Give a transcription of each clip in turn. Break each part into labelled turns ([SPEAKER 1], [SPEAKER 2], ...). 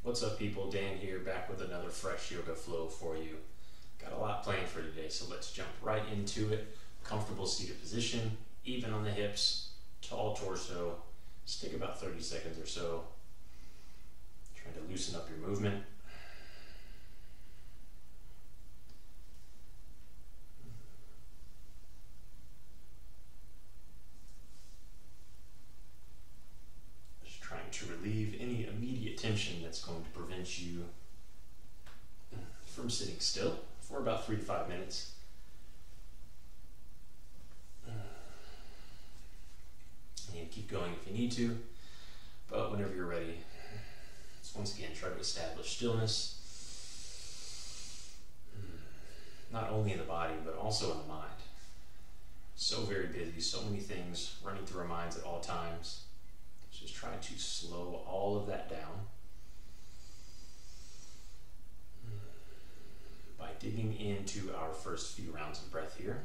[SPEAKER 1] What's up, people? Dan here, back with another fresh yoga flow for you. Got a lot planned for today, so let's jump right into it. Comfortable seated position, even on the hips, tall torso. Just take about 30 seconds or so. Trying to loosen up your movement. To relieve any immediate tension that's going to prevent you from sitting still for about 3 to 5 minutes. And keep going if you need to, but whenever you're ready, let's once again try to establish stillness, not only in the body, but also in the mind. So very busy, so many things running through our minds at all times. Just try to slow all of that down by digging into our first few rounds of breath here.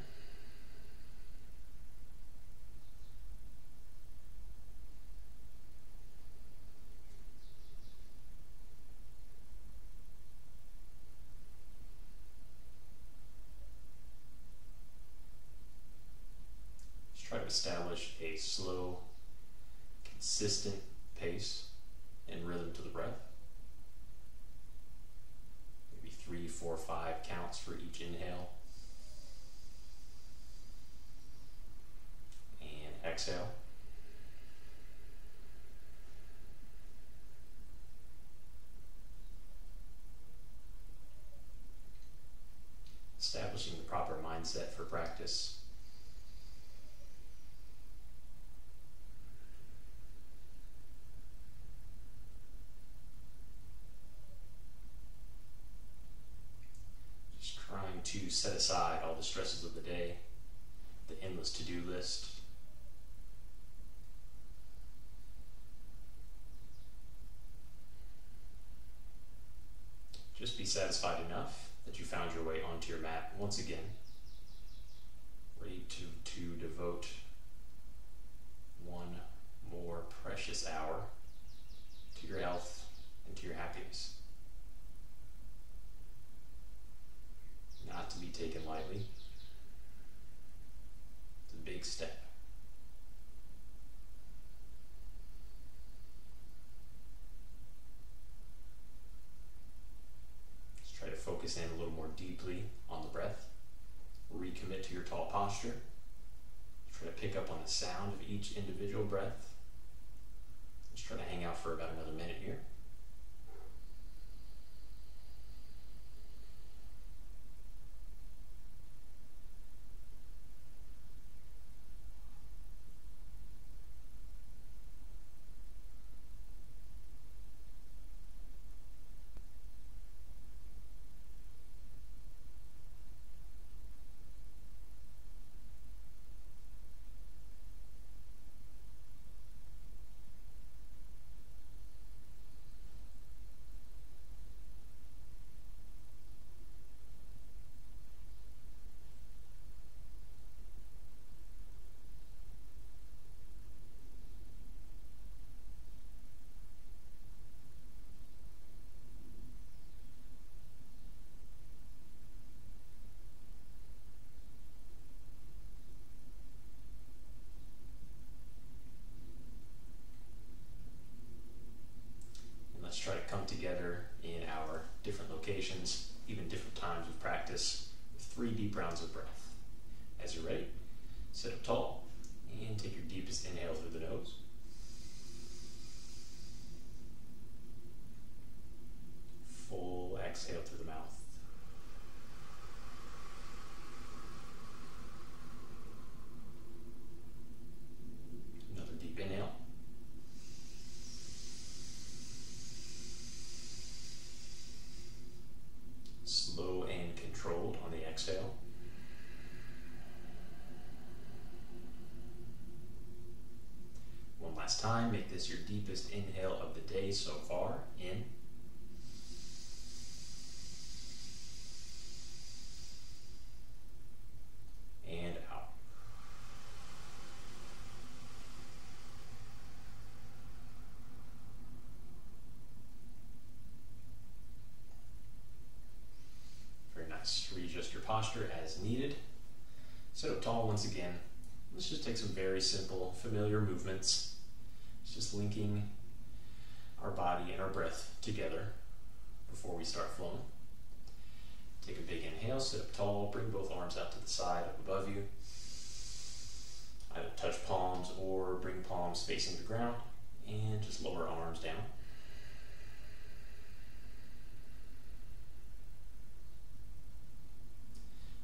[SPEAKER 1] Just try to establish a slow, consistent pace and rhythm to the breath. Maybe 3, 4, 5 counts for each inhale and exhale. Establishing the proper mindset for practice. To set aside all the stresses of the day, the endless to-do list. Just be satisfied enough that you found your way onto your mat once again, ready to devote one more precious hour to your health and to your happiness. Not to be taken lightly. It's a big step. Let's try to focus in a little more deeply on the breath. Recommit to your tall posture. Try to pick up on the sound of each individual breath. Let's try to hang out for about another minute here. Let's try to come together in our different locations, even different times of practice, with 3 deep rounds of breath. As you're ready, sit up tall and take your deepest inhale through the nose. Full exhale through the mouth. Another deep inhale. Slow and controlled on the exhale. One last time, make this your deepest inhale of the day so far. In. And out. posture as needed. Sit up tall once again. Let's just take some very simple, familiar movements. It's just linking our body and our breath together before we start flowing. Take a big inhale, sit up tall, bring both arms out to the side, up above you. Either touch palms or bring palms facing the ground, and just lower arms down.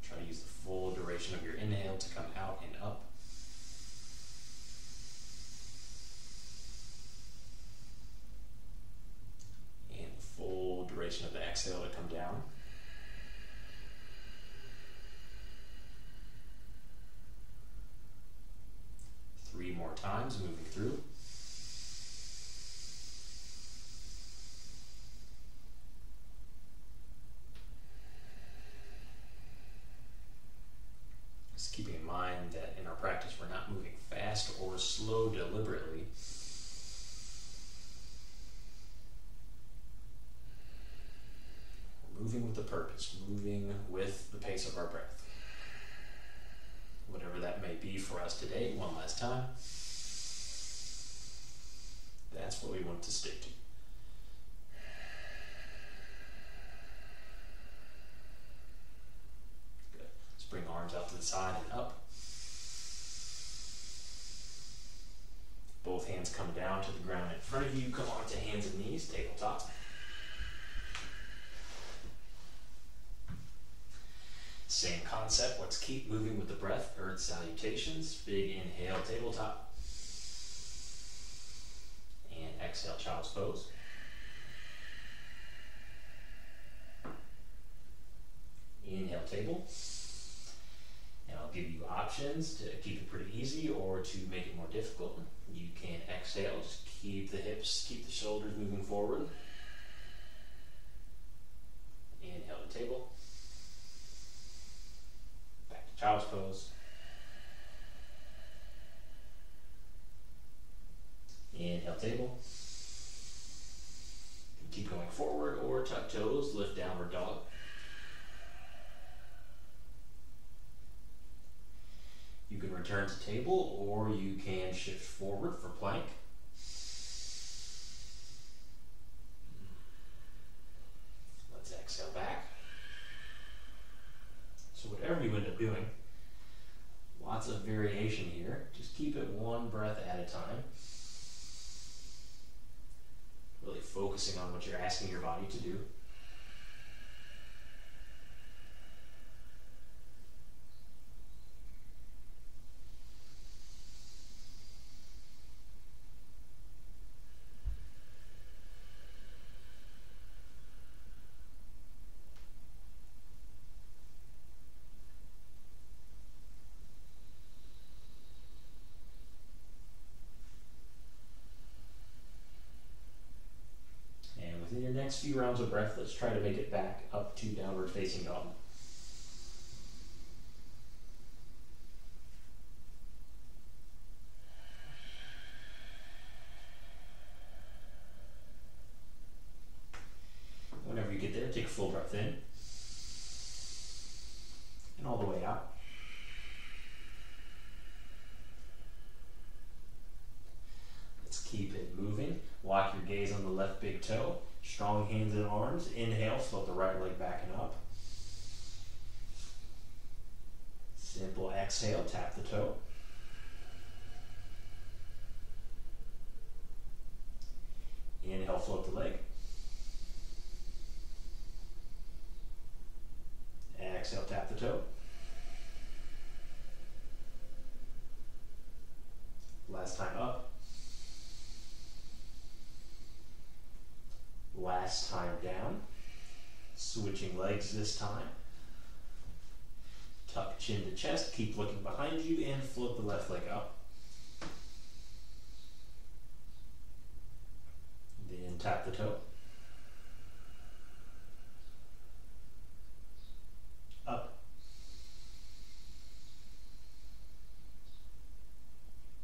[SPEAKER 1] Try to use the full duration of your inhale to come out and up. And the full duration of the exhale to come down. Three more times, moving through. Just keeping in mind that in our practice we're not moving fast or slow deliberately. We're moving with a purpose, moving with the pace of our breath. Whatever that may be for us today, one last time. That's what we want to stick to. Good. Let's bring arms out to the side and up. Both hands come down to the ground in front of you. Come on to hands and knees, tabletop. Same concept, let's keep moving with the breath. Earth salutations, big inhale, tabletop. And exhale, child's pose. Inhale, table. And I'll give you options to keep it pretty easy or to make it more difficult. You can exhale, just keep the hips, keep the shoulders moving forward. Inhale to table. Child's pose. Inhale, table. Keep going forward or tuck toes, lift downward dog. You can return to table or you can shift forward for plank. Let's exhale back. So whatever you end up doing, lots of variation here. Just keep it one breath at a time. Really focusing on what you're asking your body to do. Next few rounds of breath, let's try to make it back up to downward facing dog. Whenever you get there, take a full breath in and all the way out. Let's keep it moving. Lock your gaze on the left big toe. Strong hands and arms. Inhale, float the right leg back and up. Simple exhale, tap the toe. Inhale, float the leg. Exhale, tap the toe. Last time up. Last time down. Switching legs this time. Tuck chin to chest, keep looking behind you and float the left leg up. Then tap the toe. Up.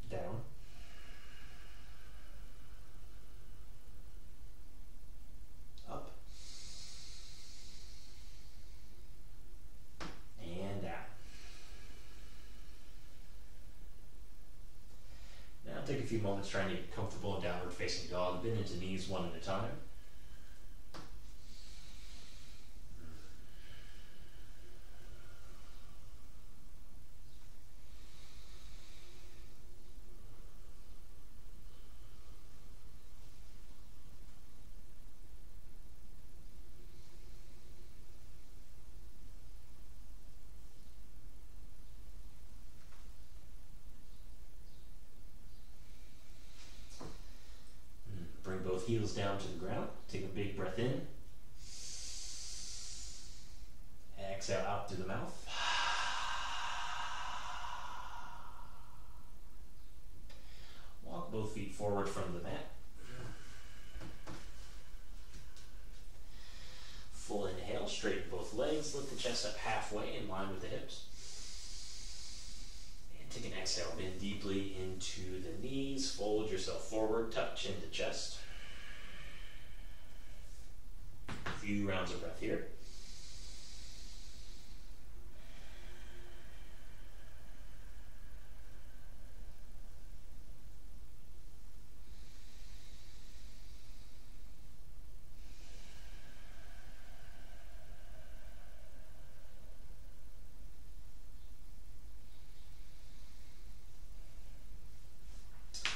[SPEAKER 1] Down. Up. few moments trying to get comfortable in downward facing dog. Bend into knees one at a time. Bring both heels down to the ground. Take a big breath in. Exhale out through the mouth. Walk both feet forward from the mat. Full inhale, straighten both legs, lift the chest up halfway in line with the hips. And take an exhale, bend deeply into the knees, fold yourself forward, tuck chin to chest. A few rounds of breath here.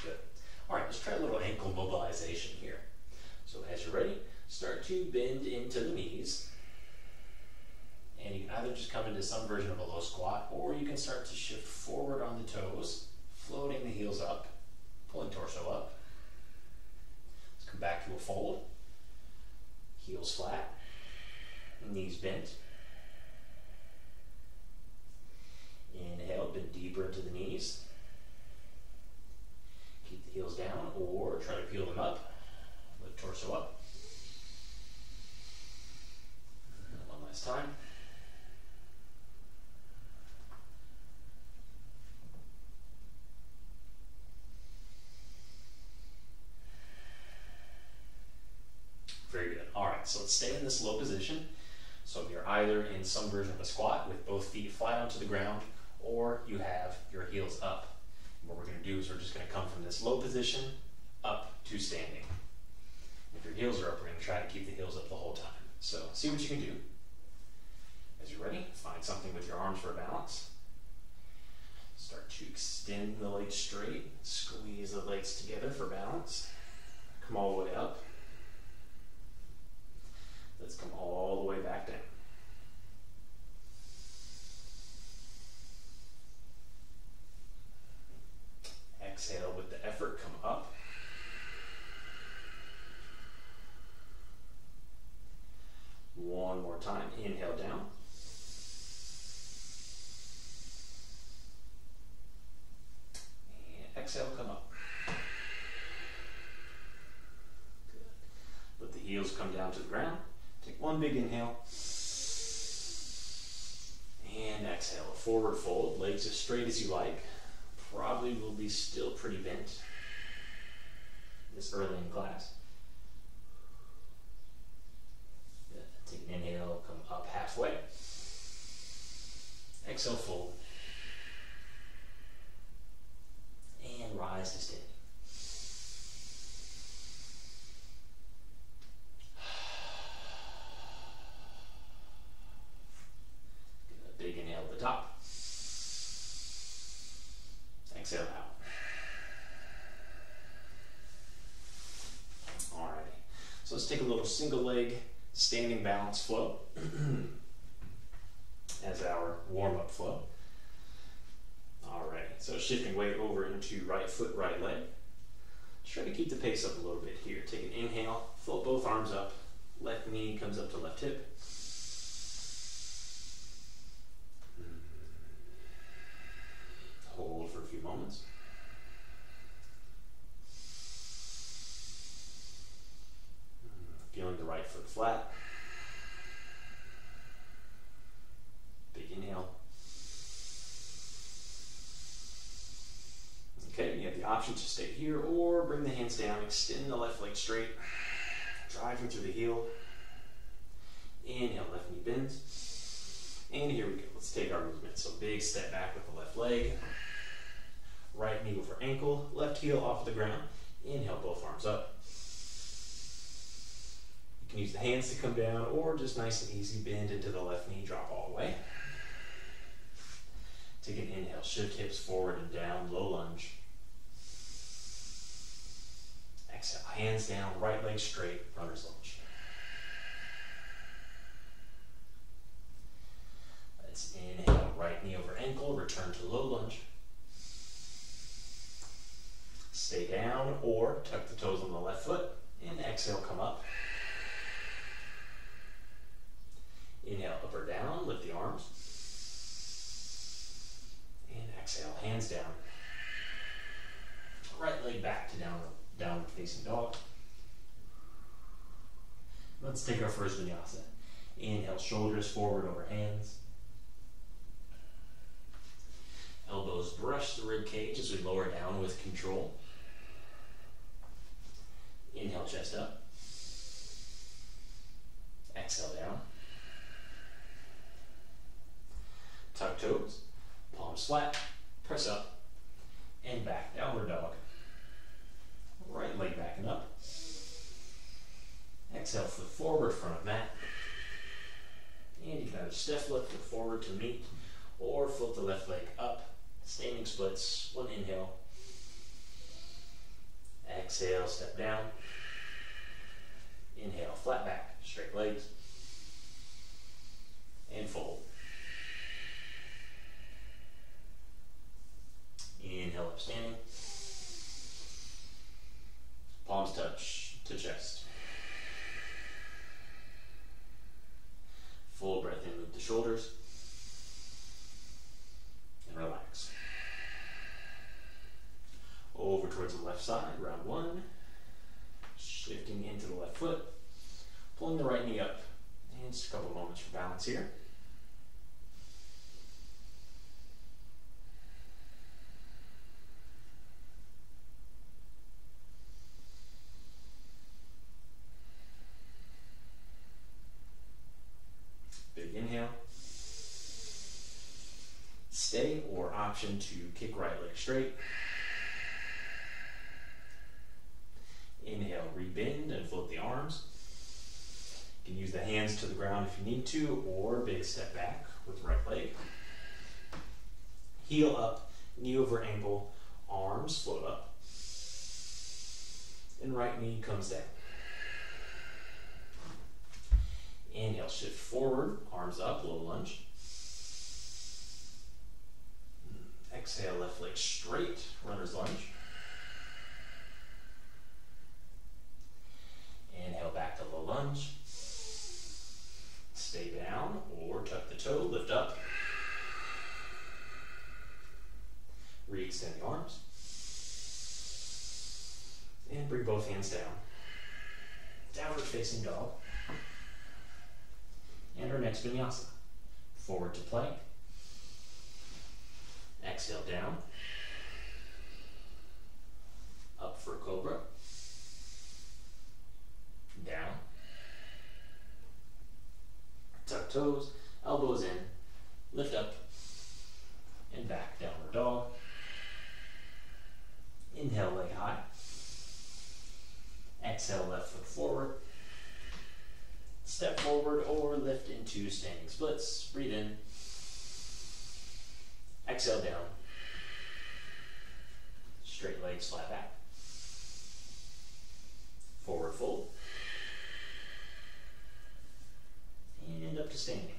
[SPEAKER 1] Good. All right, let's try a little ankle mobilization here. So as you're ready, start to bend into the knees. And you can either just come into some version of a low squat, or you can start to shift forward on the toes, floating the heels up, pulling torso up. Let's come back to a fold. Heels flat, knees bent. Inhale, bend deeper into the knees. Keep the heels down, or try to peel them up. Lift torso up. One last time. Very good. All right, so let's stay in this low position. So you're either in some version of a squat with both feet flat onto the ground, or you have your heels up. And what we're going to do is we're just going to come from this low position up to standing. If your heels are up, we're going to try to keep the heels up the whole time. So see what you can do. As you're ready, find something with your arms for balance. Start to extend the legs straight, squeeze the legs together for balance. Come all the way up. Let's come all the way back down. Exhale with the effort, come up. One more time, inhale down. And exhale, come up. Good. Let the heels come down to the ground. Take one big inhale. And exhale, a forward fold, legs as straight as you like. Probably will be still pretty bent this early in class. Good. Take an inhale, come up halfway. Exhale, fold. And rise to standing. Big inhale at the top. Exhale out. Alrighty. So let's take a little single leg standing balance flow as our warm-up flow. Alrighty. So shifting weight over into right foot, right leg. Just try to keep the pace up a little bit here. Take an inhale, float both arms up. Left knee comes up to left hip. Hold for a few moments. Feeling the right foot flat. Big inhale. Okay, you have the option to stay here or bring the hands down, extend the left leg straight, driving through the heel. Inhale, left knee bends. And here we go. Let's take our movement. So big step back with the left leg. right knee over ankle, left heel off the ground. Inhale, both arms up. You can use the hands to come down or just nice and easy, bend into the left knee, drop all the way. Take an inhale, shift hips forward and down, low lunge. Exhale, hands down, right leg straight, runner's lunge. Let's inhale, right knee over ankle, return to low lunge. Stay down or tuck the toes on the left foot, and exhale, come up. Inhale, up or down, lift the arms. And exhale, hands down. Right leg back to downward facing dog. Let's take our first vinyasa. Inhale, shoulders forward over hands. Elbows brush the rib cage as we lower down with control. Inhale, chest up. Exhale, down. Tuck toes, palms flat, press up, and back, downward dog. Right leg back and up. Exhale, foot forward, front of mat. And you can either step left foot forward to meet, or float the left leg up. Standing splits, one inhale. Exhale, step down. Inhale, flat back, straight legs. And fold. Inhale, up standing. Palms touch to chest. Full breath in, move the shoulders. And relax. Over towards the left side, round one. Shifting into the left foot. Pulling the right knee up. And just a couple moments for balance here. Big inhale. Stay or option to kick right leg straight. Inhale, rebend and float the arms. You can use the hands to the ground if you need to, or big step back with right leg. Heel up, knee over ankle, arms float up. And right knee comes down. Inhale, shift forward, arms up, low lunge. Exhale, left leg straight, runner's lunge. Inhale, back to low lunge. Stay down or tuck the toe, lift up. Re-extend the arms. And bring both hands down. Downward facing dog. And our next vinyasa. Forward to plank. Exhale, down. Up for cobra. Down. Tuck toes, elbows in, lift up, and back, downward dog. Inhale, leg high. Exhale, left foot forward. Step forward or lift into standing splits. Breathe in. Exhale, down. Straight legs, flat back. Forward fold. And up to standing.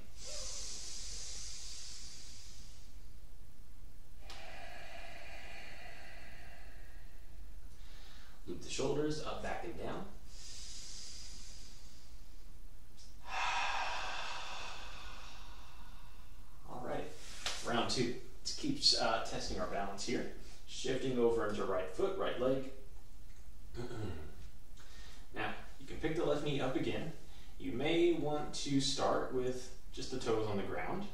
[SPEAKER 1] Loop the shoulders up, back, and down. All right, round two. Let's keep testing our balance here. Shifting over into right foot, right leg. Now, you can pick the left knee up again. You may want to start with just the toes on the ground.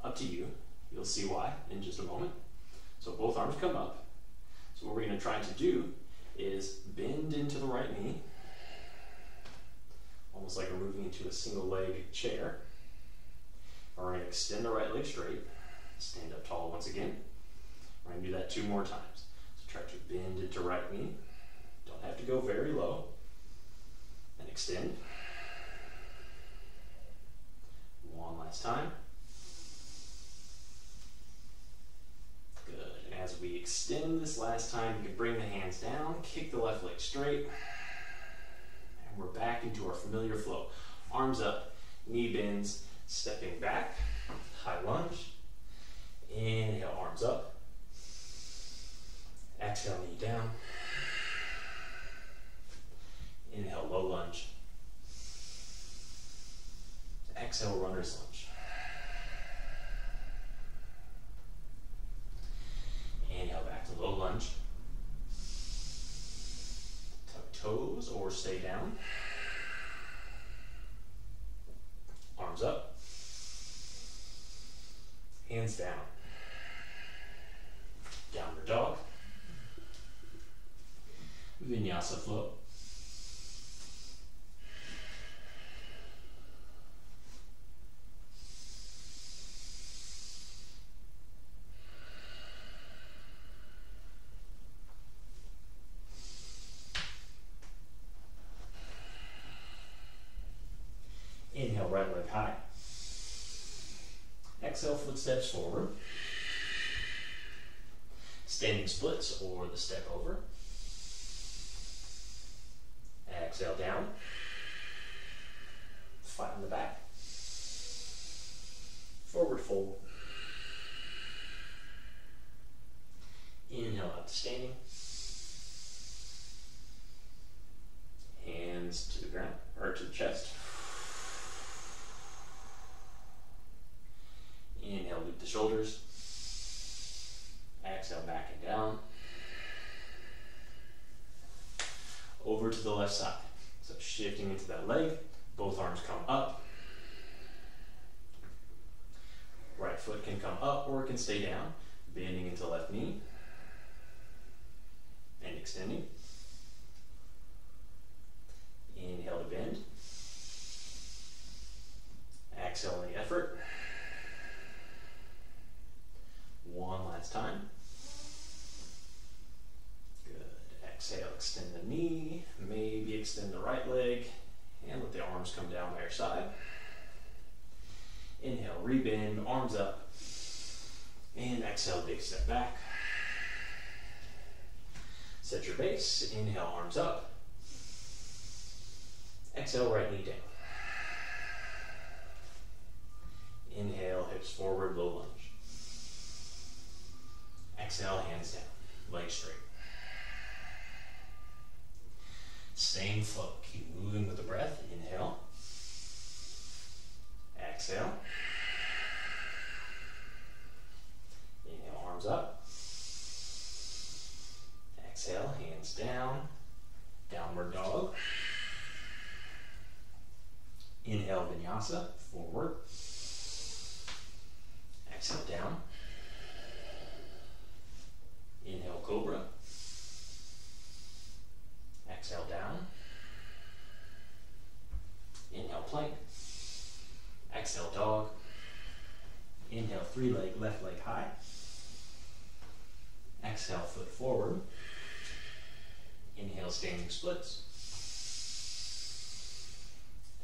[SPEAKER 1] Up to you. You'll see why in just a moment. So both arms come up. So what we're going to try to do is bend into the right knee, almost like we're moving into a single leg chair. We're going to extend the right leg straight. Stand up tall once again. We're going to do that 2 more times. So try to bend into right knee. Don't have to go very low. And extend. One last time. Good. And as we extend this last time, you can bring the hands down, kick the left leg straight, and we're back into our familiar flow. Arms up, knee bends, stepping back, high lunge. Inhale, arms up. Exhale, knee down. Inhale, low lunge. Exhale, runner's lunge. Inhale, back to low lunge. Tuck toes or stay down. Arms up. Hands down. Downward dog. Vinyasa flow. Inhale, right leg high. Exhale, footsteps forward. Standing splits or the step over. Exhale, down. Flatten the back. Forward fold. Inhale, up to standing. Hands to the ground, or to the chest. Inhale, loop the shoulders. Exhale, back and down. Over to the left side. So shifting into that leg, both arms come up. Right foot can come up or it can stay down. Bending into left knee. And extending. Inhale to bend. Exhale in the effort. One last time. Good. Exhale, extend the knee. Maybe extend the right leg. And let the arms come down by your side. Inhale, rebend, arms up. And exhale, big step back. Set your base. Inhale, arms up. Exhale, right knee down. Inhale, hips forward, low lunge. Exhale, hands down, legs straight. Same flow, keep moving with the breath. Inhale. Exhale. Inhale, arms up. Exhale, hands down. Downward dog. Inhale, Vinyasa, forward. Exhale, down. Inhale, Cobra. Exhale, down. Inhale, plank. Exhale, dog. Inhale, 3-leg, left leg high. Exhale, foot forward. Inhale, standing splits.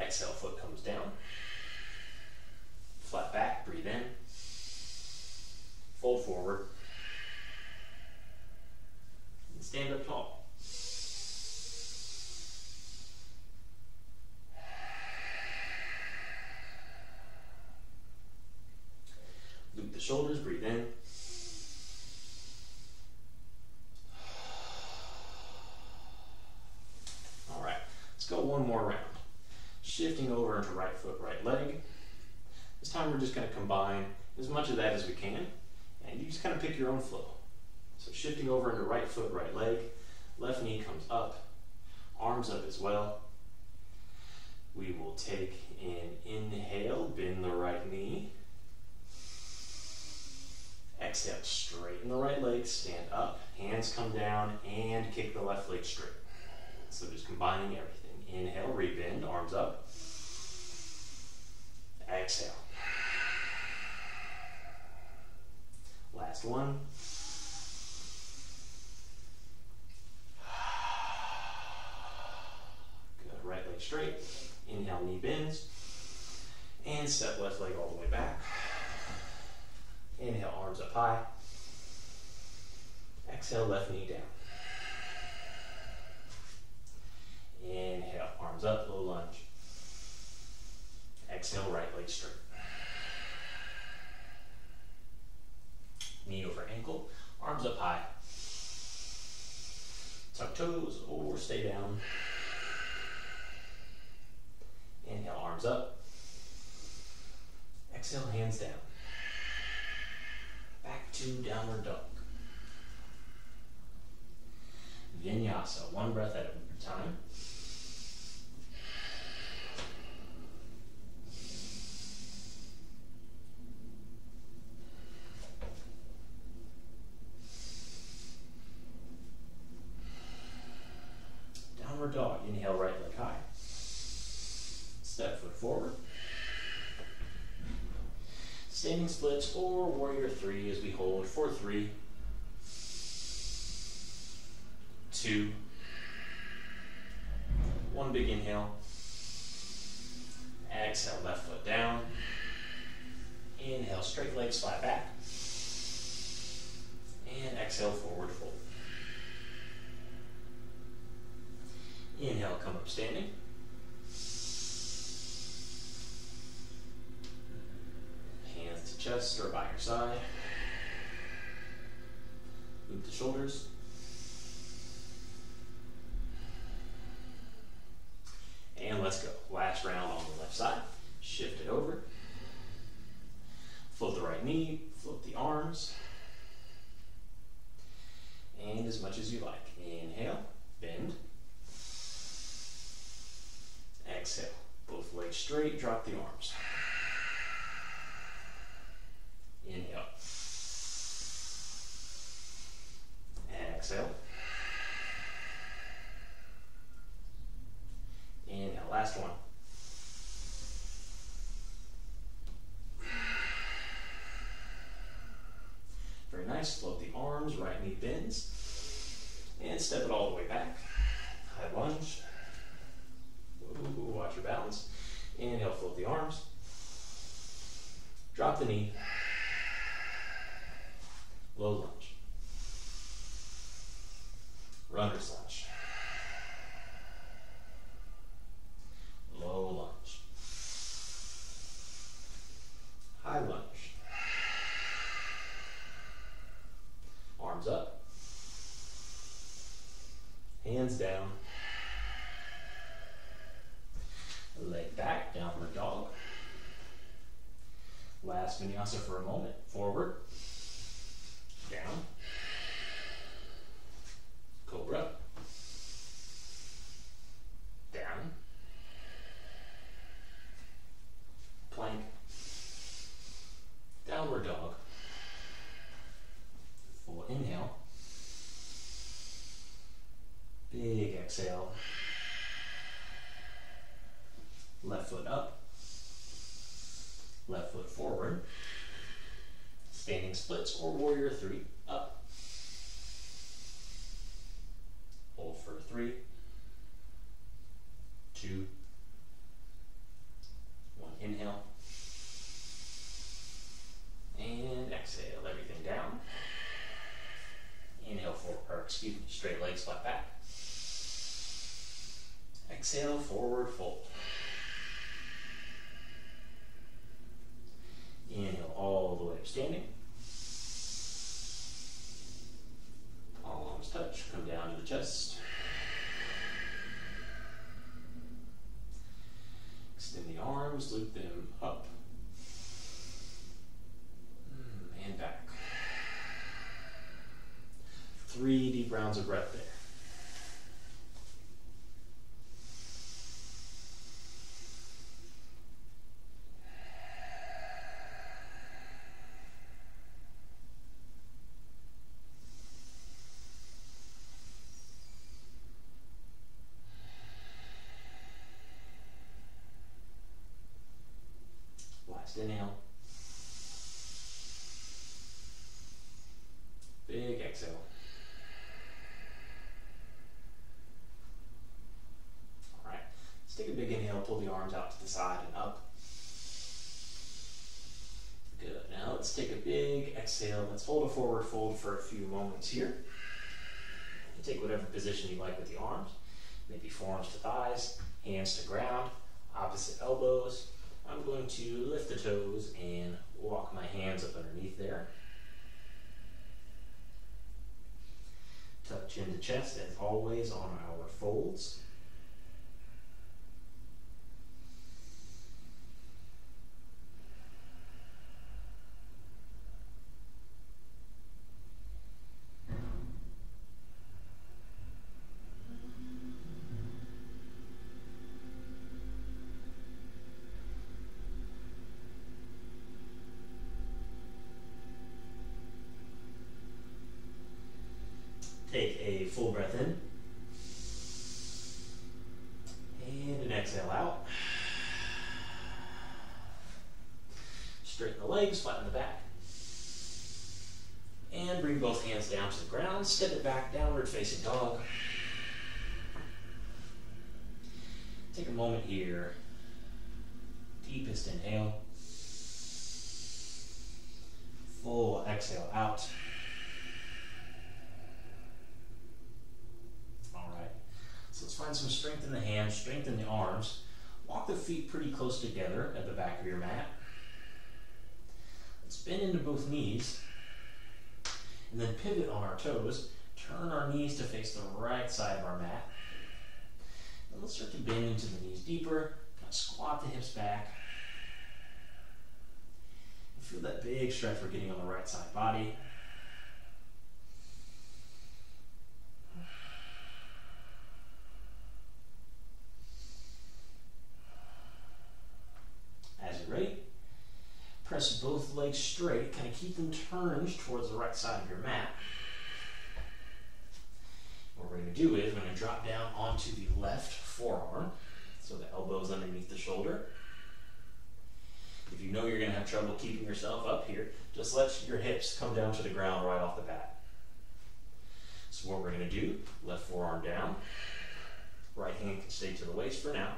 [SPEAKER 1] Exhale, foot comes down. Flat back, breathe in. Fold forward. And stand up tall. Loop the shoulders, breathe in. All right, let's go one more round. Shifting over into right foot, right leg. This time we're just going to combine as much of that as we can, and you just kind of pick your own flow. So shifting over into right foot, right leg, left knee comes up, arms up as well. We will take an inhale, bend the right knee. Exhale, straighten the right leg, stand up, hands come down, and kick the left leg straight. So just combining everything. Inhale, rebend, arms up. Exhale. Last one. straight. Inhale, knee bends. And step left leg all the way back. Inhale, arms up high. Exhale, left knee down. Inhale, arms up, low lunge. Exhale, right leg straight. Knee over ankle, arms up high. Tuck toes or stay down. Inhale, arms up. Exhale, hands down. Back to downward dog. Vinyasa, one breath at a time. Downward dog, inhale, right leg high. Step foot forward. Standing splits or warrior three as we hold for 3, 2, 1 big inhale. Exhale, left foot down. Inhale, straight legs flat back. And exhale, forward fold. Inhale, come up standing. Hands to chest or by your side. Loop the shoulders. And let's go. Last round on the left side. Shift it over. Float the right knee, float the arms. And as much as you like. Inhale, bend. Exhale, both legs straight, drop the arms. Inhale. Exhale. Inhale, last one. Very nice, float the arms, right knee bends. And step it all the way back. High lunge. Ooh, watch your balance. Inhale, float the arms. Drop the knee. Low lunge. Runner's lunge. Low lunge. High lunge. Arms up. Hands down. Leg back, downward dog. Last vinyasa for a moment. Forward. Down. Cobra. Down. Plank. Downward dog. Full inhale. Big exhale. Left foot up. Left foot forward. Standing splits or warrior three. Up. Hold for 3, 2, 1. Inhale. And exhale everything down. Inhale, straight legs flat back. Exhale, forward fold. Inhale all the way up standing. Palms touch, come down to the chest. Extend the arms, loop them up and back. 3 deep rounds of breath there. Inhale. Big exhale. All right, let's take a big pull the arms out to the side and up. Good. Now let's take a big exhale. Let's hold a forward fold for a few moments here. And take whatever position you like with the arms. Maybe forearms to thighs, hands to ground, opposite elbows. I'm going to lift the toes and walk my hands up underneath there. Tuck chin to chest as always on our folds. Take a full breath in and an exhale out. Straighten the legs, flatten the back. And bring both hands down to the ground. Step it back, downward facing dog. Take a moment here. Deepest inhale. Full exhale out. So let's find some strength in the hands, strength in the arms. Walk the feet pretty close together at the back of your mat. Let's bend into both knees. And then pivot on our toes. Turn our knees to face the right side of our mat. And let's start to bend into the knees deeper. Kind of squat the hips back. And feel that big stretch we're getting on the right side body. Press both legs straight, kind of keep them turned towards the right side of your mat. What we're going to do is we're going to drop down onto the left forearm, so the elbow's underneath the shoulder. If you know you're going to have trouble keeping yourself up here, just let your hips come down to the ground right off the bat. So what we're going to do, left forearm down, right hand can stay to the waist for now.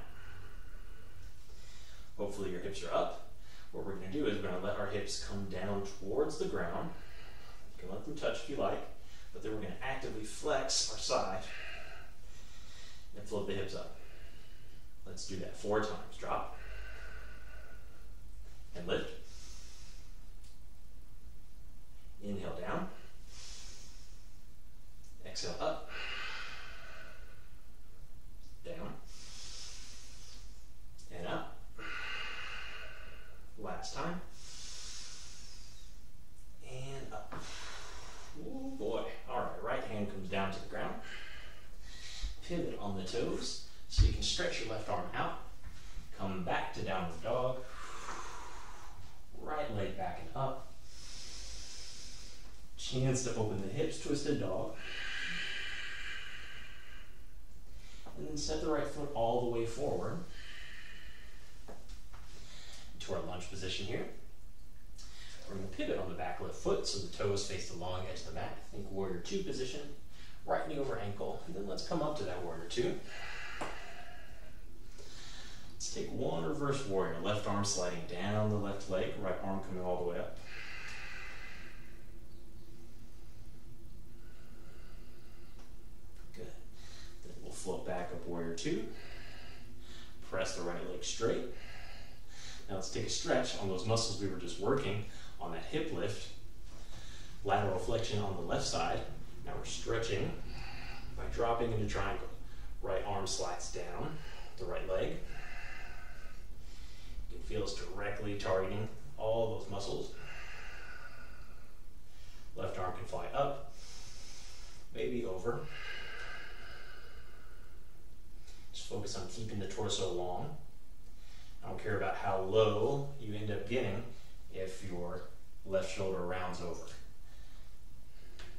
[SPEAKER 1] Hopefully your hips are up. What we're going to do is we're going to let our hips come down towards the ground. You can let them touch if you like, but then we're going to actively flex our side and float the hips up. Let's do that 4 times. Drop and lift. Inhale down. Exhale up. Down. And up. Last time. And up. Oh boy. All right, right hand comes down to the ground. Pivot on the toes so you can stretch your left arm out. Come back to downward dog. Right leg back and up. Chance to open the hips, twisted dog. And then set the right foot all the way forward to our lunge position here. We're going to pivot on the back left foot so the toes face the long edge of the mat. Think warrior 2 position. Right knee over ankle. And then let's come up to that warrior 2. Let's take one reverse warrior. Left arm sliding down the left leg. Right arm coming all the way up. Good. Then we'll float back up warrior 2. Press the right leg straight. Now let's take a stretch on those muscles we were just working on that hip lift. Lateral flexion on the left side. Now we're stretching by dropping into triangle. Right arm slides down the right leg. You can feel it's directly targeting all those muscles. Left arm can fly up, maybe over. Just focus on keeping the torso long. I don't care about how low you end up getting if your left shoulder rounds over.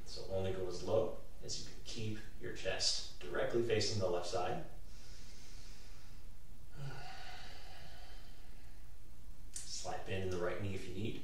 [SPEAKER 1] So only go as low as you can keep your chest directly facing the left side. Slight bend in the right knee if you need.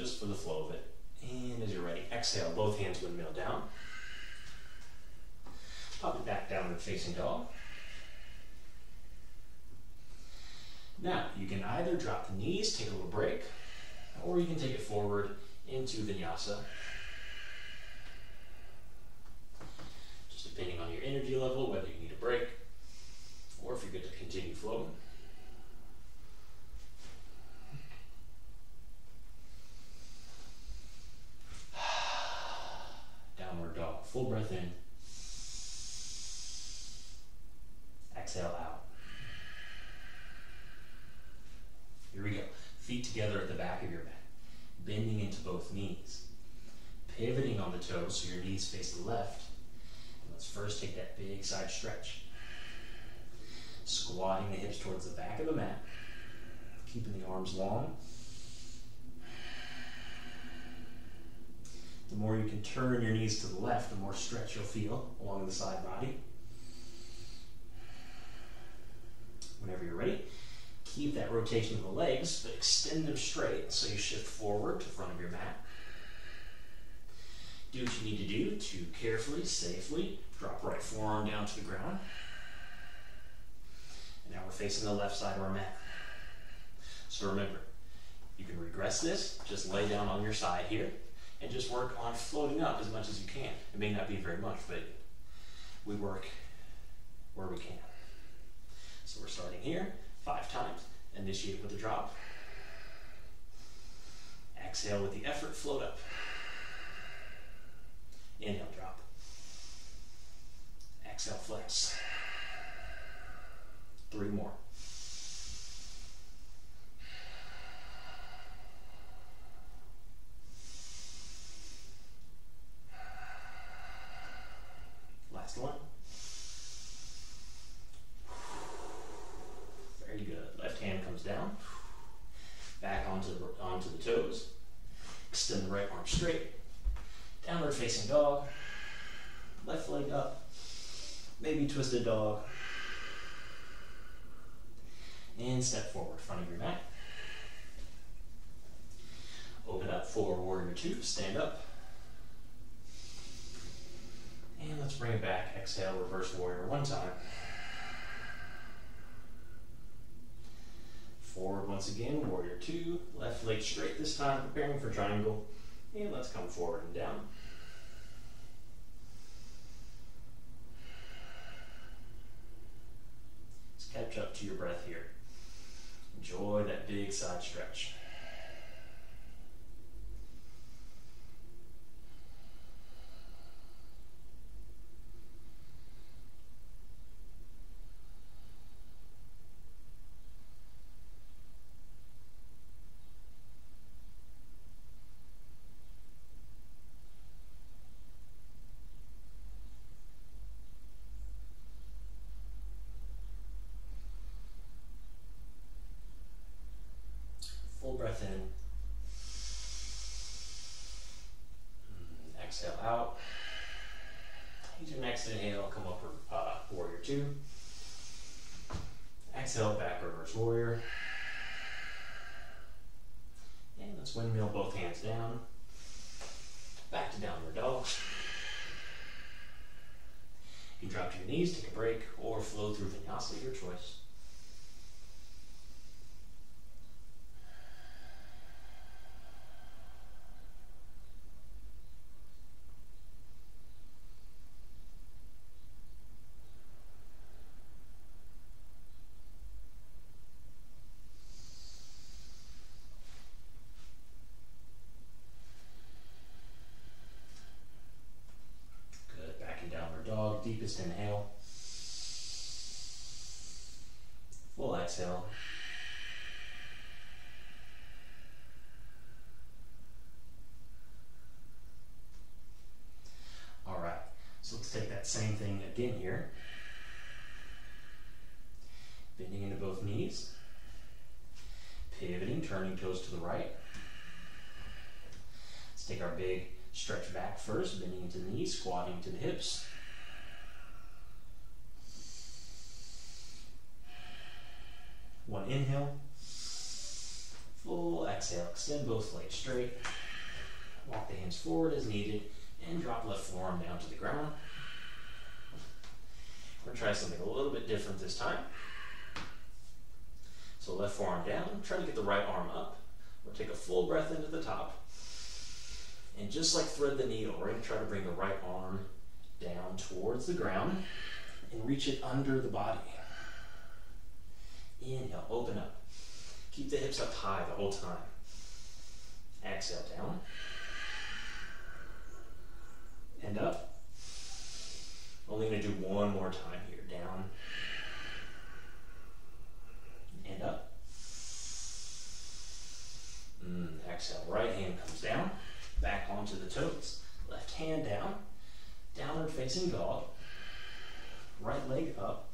[SPEAKER 1] just for the flow of it. And as you're ready, exhale, both hands windmill down. Pop it back downward facing dog. Now, you can either drop the knees, take a little break, or you can take it forward into Vinyasa. Just depending on your energy level, whether you need a break, or if you're good to continue flowing. Downward dog, full breath in. Exhale out. Here we go. Feet together at the back of your mat. Bending into both knees. Pivoting on the toes so your knees face the left. And let's first take that big side stretch. Squatting the hips towards the back of the mat. Keeping the arms long. The more you can turn your knees to the left, the more stretch you'll feel along the side body. Whenever you're ready, keep that rotation of the legs, but extend them straight so you shift forward to the front of your mat. Do what you need to do to carefully, safely drop right forearm down to the ground. And now we're facing the left side of our mat. So remember, you can regress this, just lay down on your side here, and just work on floating up as much as you can. It may not be very much, but we work where we can. So we're starting here, 5 times. Initiate with a drop. Exhale with the effort, float up. Inhale, drop. Exhale, flex. 3 more. Last one. Very good. Left hand comes down. Back onto the toes. Extend the right arm straight. Downward facing dog. Left leg up. Maybe twisted dog. And step forward, front of your mat. Open up, forward warrior 2, stand up. And let's bring it back. Exhale, reverse warrior 1 time. Forward once again, warrior 2, left leg straight this time, preparing for triangle. And let's come forward and down. Let's catch up to your breath here. Enjoy that big side stretch. Full breath in. Exhale out. Use your next inhale, come up warrior 2. Exhale, back reverse warrior. And let's windmill both hands down. Back to downward dog. You drop to your knees, take a break, or flow through Vinyasa, your choice. Deepest inhale. Full exhale. All right, so let's take that same thing again here. Bending into both knees. Pivoting, turning toes to the right. Let's take our big stretch back first, bending into the knees, squatting to the hips. One inhale, Full exhale, extend both legs straight. Walk the hands forward as needed and drop left forearm down to the ground. We're going to try something a little bit different this time. So left forearm down, try to get the right arm up. We'll take a full breath into the top. And just like thread the needle, we're going to try to bring the right arm down towards the ground and reach it under the body. Inhale, open up. Keep the hips up high the whole time. Exhale, down. And up. Only going to do one more time here. Down. And up. Exhale, right hand comes down. Back onto the toes. Left hand down. Downward facing dog. Right leg up.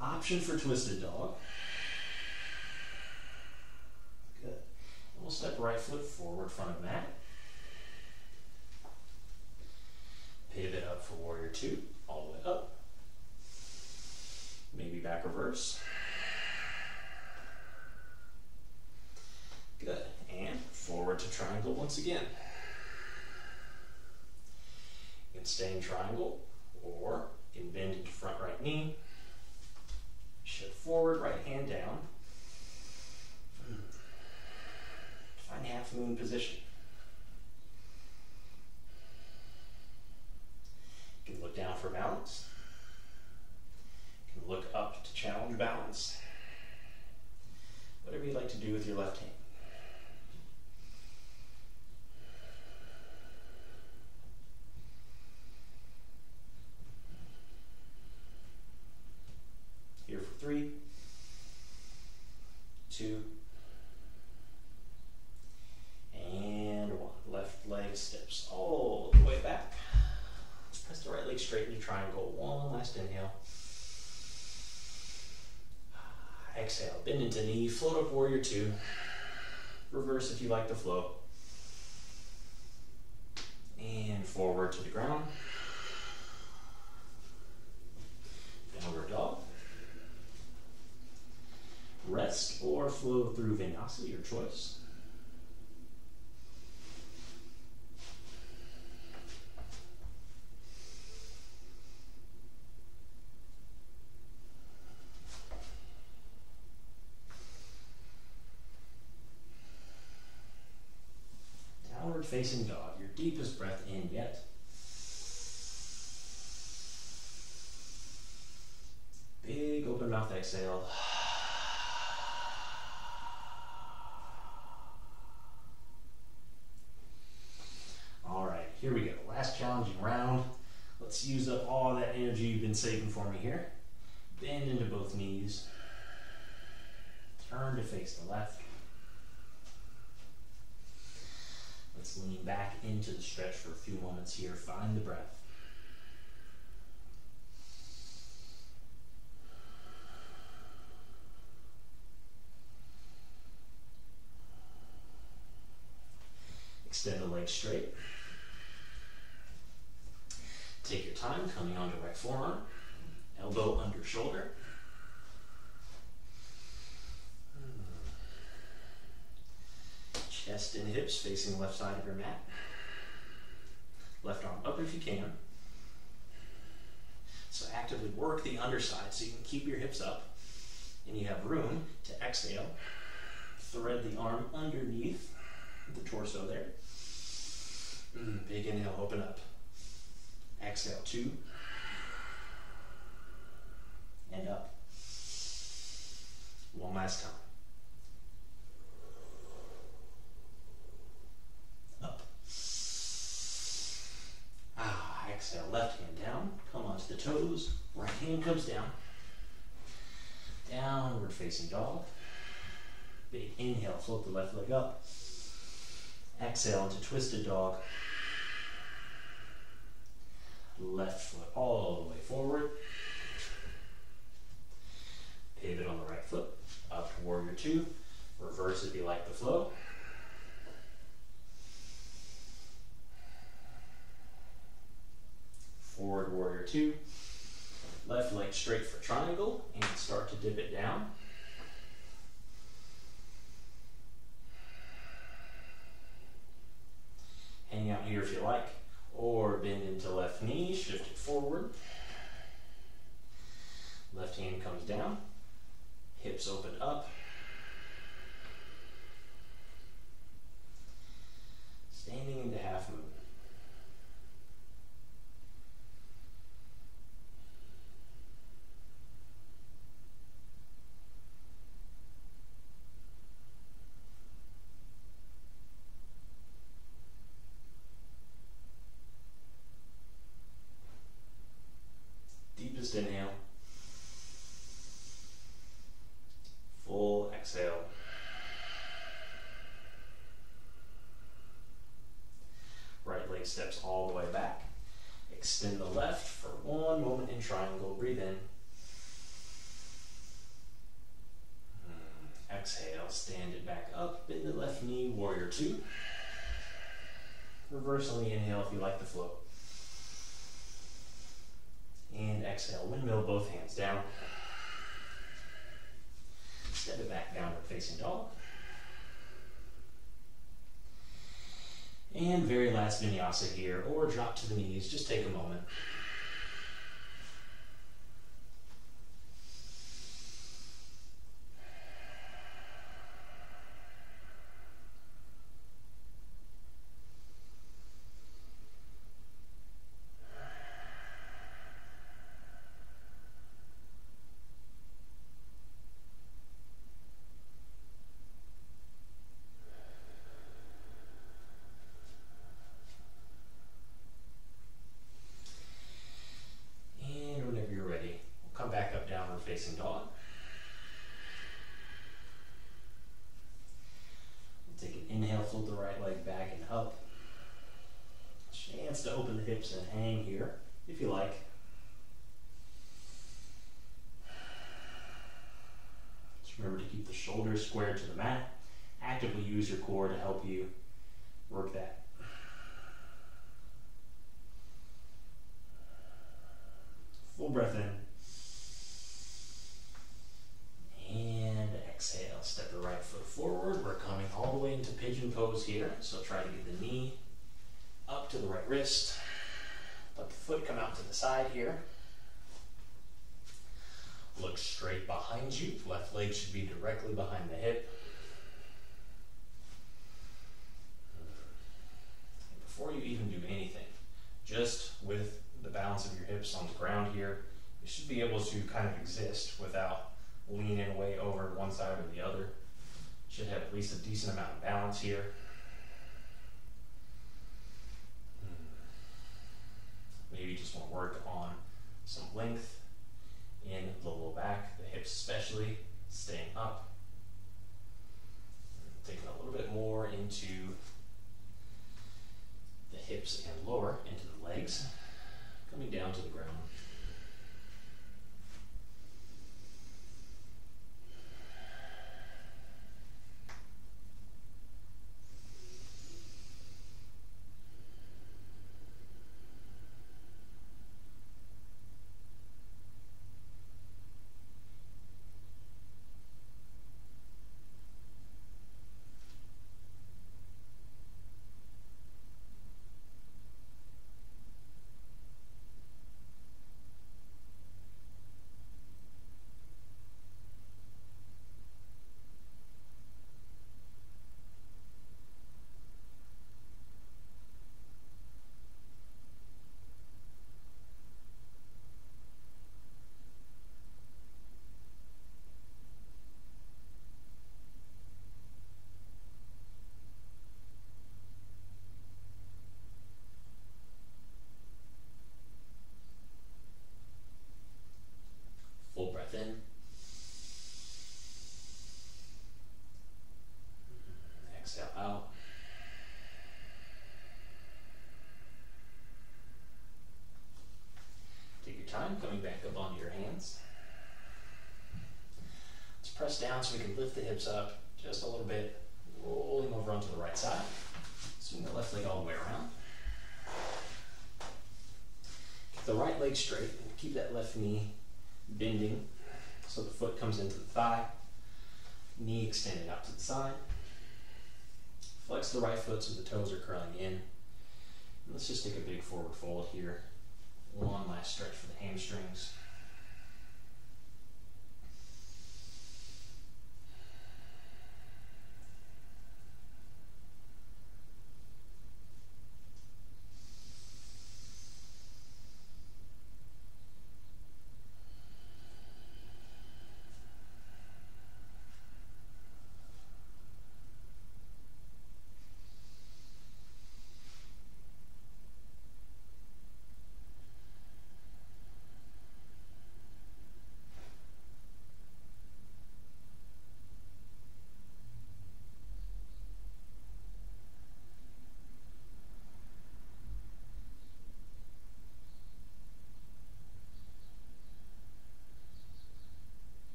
[SPEAKER 1] Option for twisted dog. Good. And we'll step right foot forward, front of mat. Pivot up for warrior two, all the way up. Maybe back reverse. Good. And forward to triangle once again. You can stay in triangle, or you can bend into front right knee. Shift forward, right hand down. Find half moon position. You can look down for balance. You can look up to challenge balance. Whatever you like to do with your left hand. Here for 3, 2, and 1. Left leg steps all the way back. Press the right leg straight into triangle. One last inhale. Exhale, bend into knee, float up warrior two. Reverse if you like the flow. And forward to the ground. Downward dog. Rest or flow through Vinyasa, your choice. Downward facing dog, your deepest breath in yet. Big open mouth exhale. Here we go, last challenging round. Let's use up all that energy you've been saving for me here. Bend into both knees. Turn to face the left. Let's lean back into the stretch for a few moments here. Find the breath. Extend the legs straight. Take your time, coming onto right forearm, elbow under shoulder. Chest and hips facing the left side of your mat. Left arm up if you can. So actively work the underside so you can keep your hips up and you have room to exhale. Thread the arm underneath the torso there. Big inhale, open up. Exhale, 2, and up. One last time. Up. Exhale, left hand down, come onto the toes, right hand comes down. Downward facing dog. Big inhale, float the left leg up. Exhale into twisted dog. Left foot all the way forward. Pivot on the right foot. Up to warrior two. Reverse if you like the flow. Forward warrior two. Left leg straight for triangle and start to dip it down. leg steps all the way back. Extend the left for one moment in triangle. Breathe in. Exhale, stand it back up, bend the left knee, warrior two. Reverse on the inhale if you like the flow. And exhale, windmill, both hands down. Step it back, downward facing dog. And very last vinyasa here, or drop to the knees, just take a moment. Facing dog. Take an inhale, float the right leg back and up. Chance to open the hips and hang here, if you like. Just remember to keep the shoulders square to the mat. Actively use your core to help you work that. Full breath in. And exhale, step the right foot forward. We're coming all the way into pigeon pose here. So try to get the knee up to the right wrist. Let the foot come out to the side here. Look straight behind you. Left leg should be directly behind the hip. And before you even do anything, just with the balance of your hips on the ground here, you should be able to kind of exist without leaning away over one side or the other. Should have at least a decent amount of balance here. Maybe you just want to work on some length in the low back, the hips especially, staying up. Taking a little bit more into the hips and lower, into the legs, coming down to the ground. Full breath in. Exhale out. Take your time, coming back up onto your hands. Let's press down so we can lift the hips up just a little bit, rolling over onto the right side. Swing the left leg all the way around. Keep the right leg straight and keep that left knee bending so the foot comes into the thigh, knee extended out to the side. Flex the right foot so the toes are curling in. And let's just take a big forward fold here. One last stretch for the hamstrings.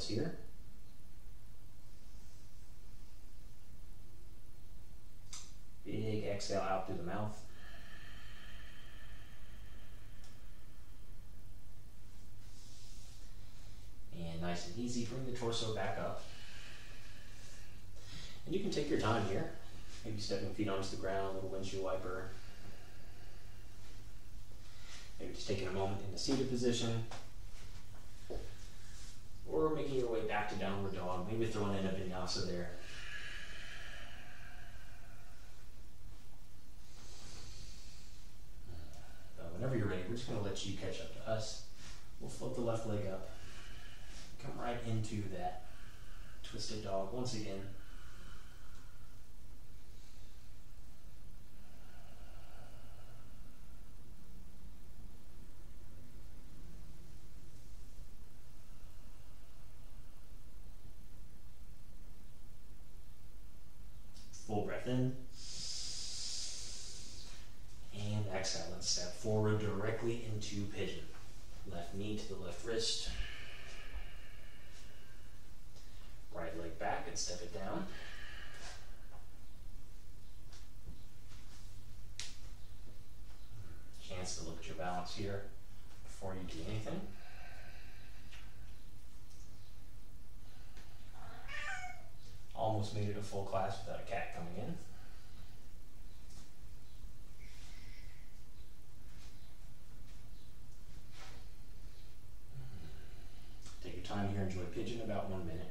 [SPEAKER 1] inhales here. Big exhale out through the mouth. And nice and easy, bring the torso back up. And you can take your time here. Maybe stepping feet onto the ground, a little windshield wiper. Maybe just taking a moment in the seated position. Or making your way back to downward dog. Maybe throwing in a vinyasa there. Whenever you're ready, we're just going to let you catch up to us. We'll float the left leg up. Come right into that twisted dog once again. Full breath in. And exhale and step forward directly into pigeon. Left knee to the left wrist. Right leg back and step it down. Chance to look at your balance here before you do anything. Almost made it a full class without a cat coming in. Take your time here, enjoy pigeon about 1 minute.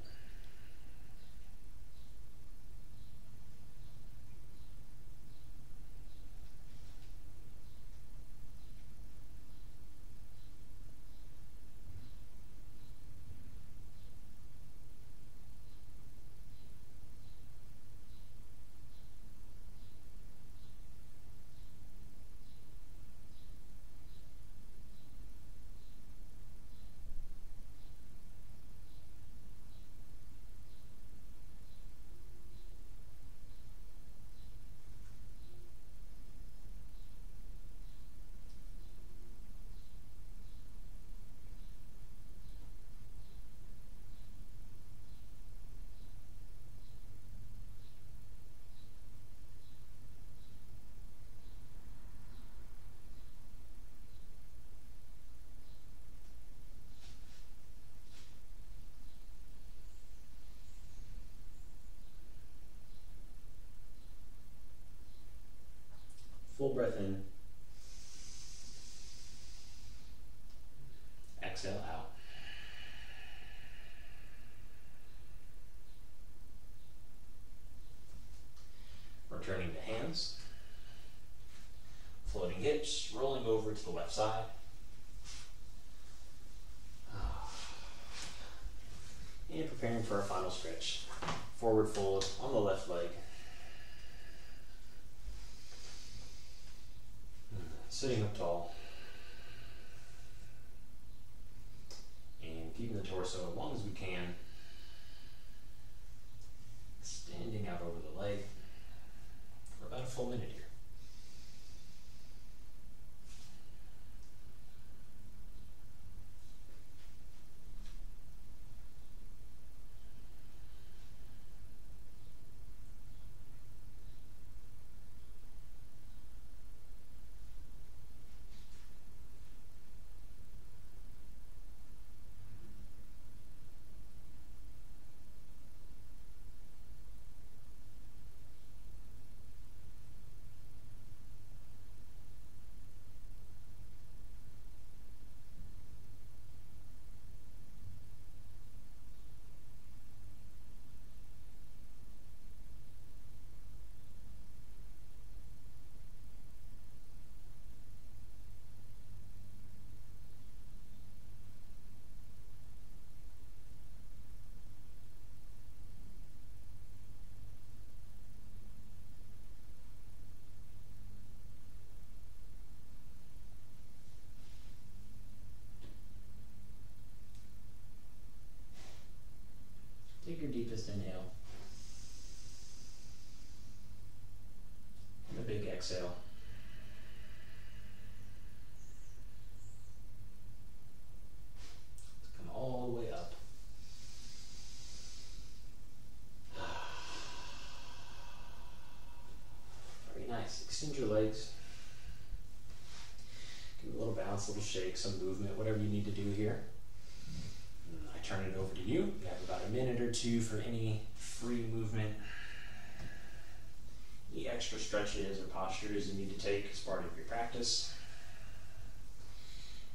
[SPEAKER 1] Full breath in. Exhale out. Returning to hands. Floating hips, rolling over to the left side. And preparing for our final stretch. Forward fold on the left leg. Sitting up tall. And keeping the torso as long as we can. Standing out over the leg for about a full minute here. little shake, some movement, whatever you need to do here. I turn it over to you. You have about a minute or two for any free movement, any extra stretches or postures you need to take as part of your practice.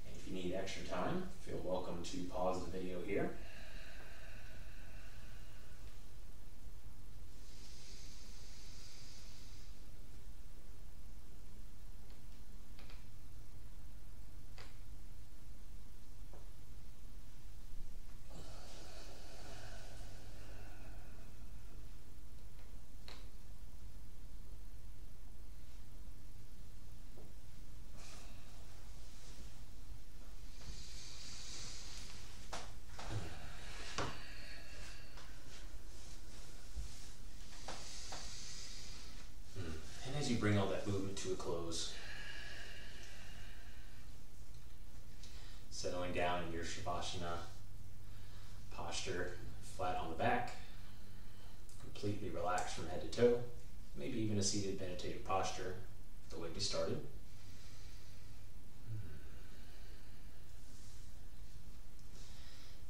[SPEAKER 1] And if you need extra time, feel welcome to pause the video here. As you bring all that movement to a close, settling down in your Shavasana posture, flat on the back, completely relaxed from head to toe, maybe even a seated meditative posture, the way we started.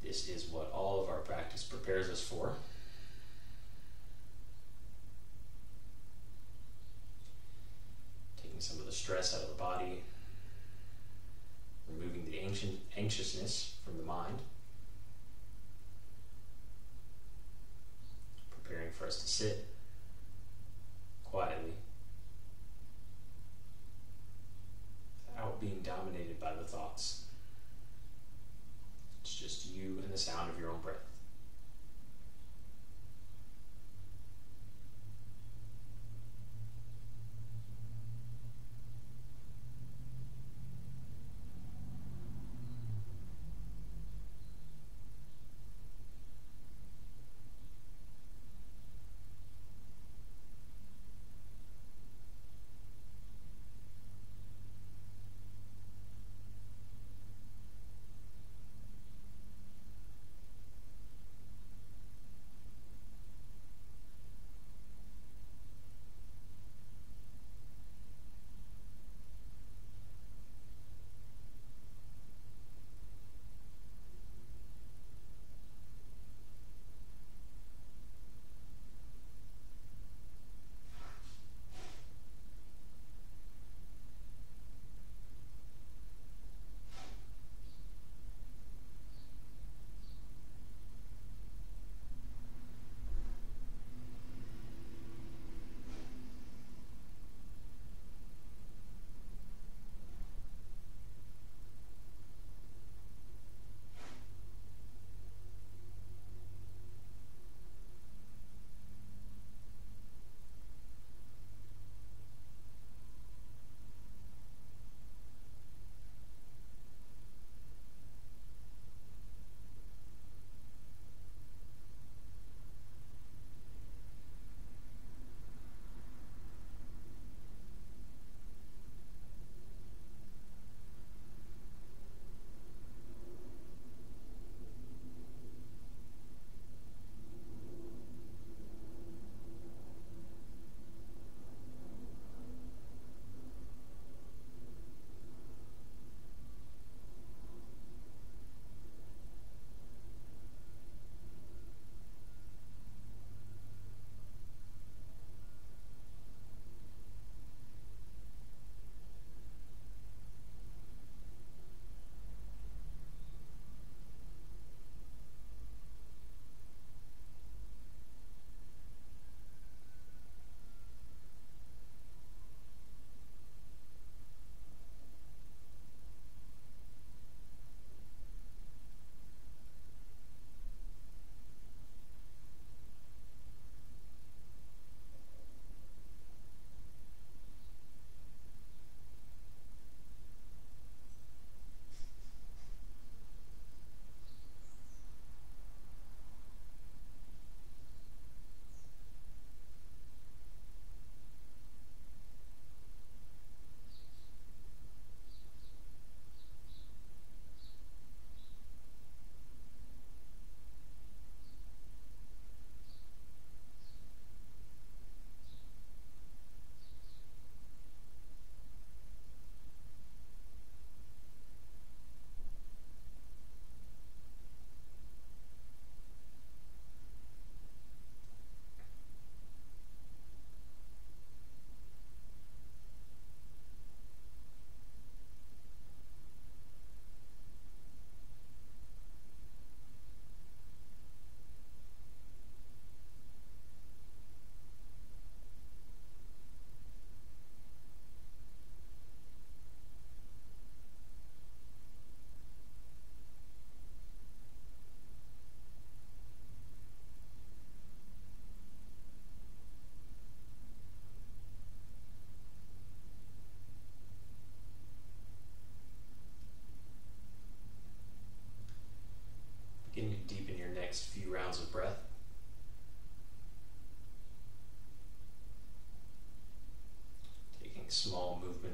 [SPEAKER 1] This is what all of our practice prepares us for. Some of the stress out of the body, removing the anxiousness from the mind, preparing for us to sit quietly without being dominated by the thoughts. It's just you and the sound of your own breath.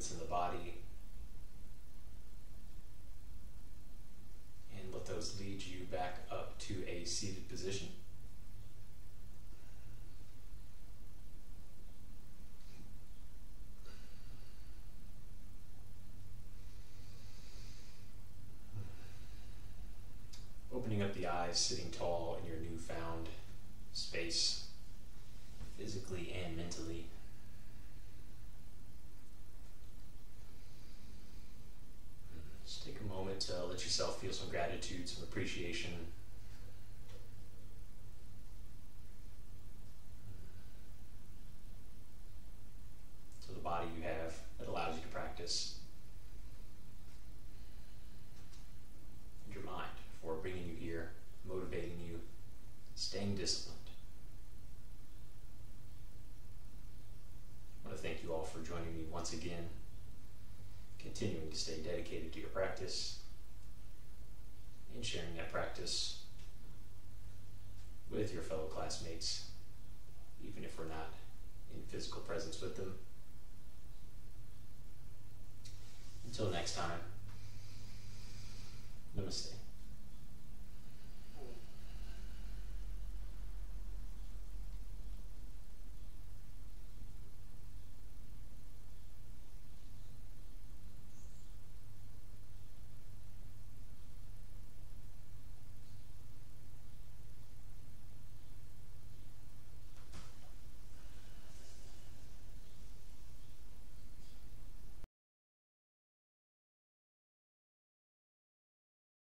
[SPEAKER 1] movements in the body, and let those lead you back up to a seated position. Opening up the eyes, sitting tall in your newfound space, physically and mentally. Just take a moment to let yourself feel some gratitude, some appreciation. To the body you have that allows you to practice. And your mind for bringing you here, motivating you, staying disciplined. I want to thank you all for joining me once again, continuing to stay dedicated to your practice and sharing that practice with your fellow classmates, even if we're not in physical presence with them. Until next time, namaste.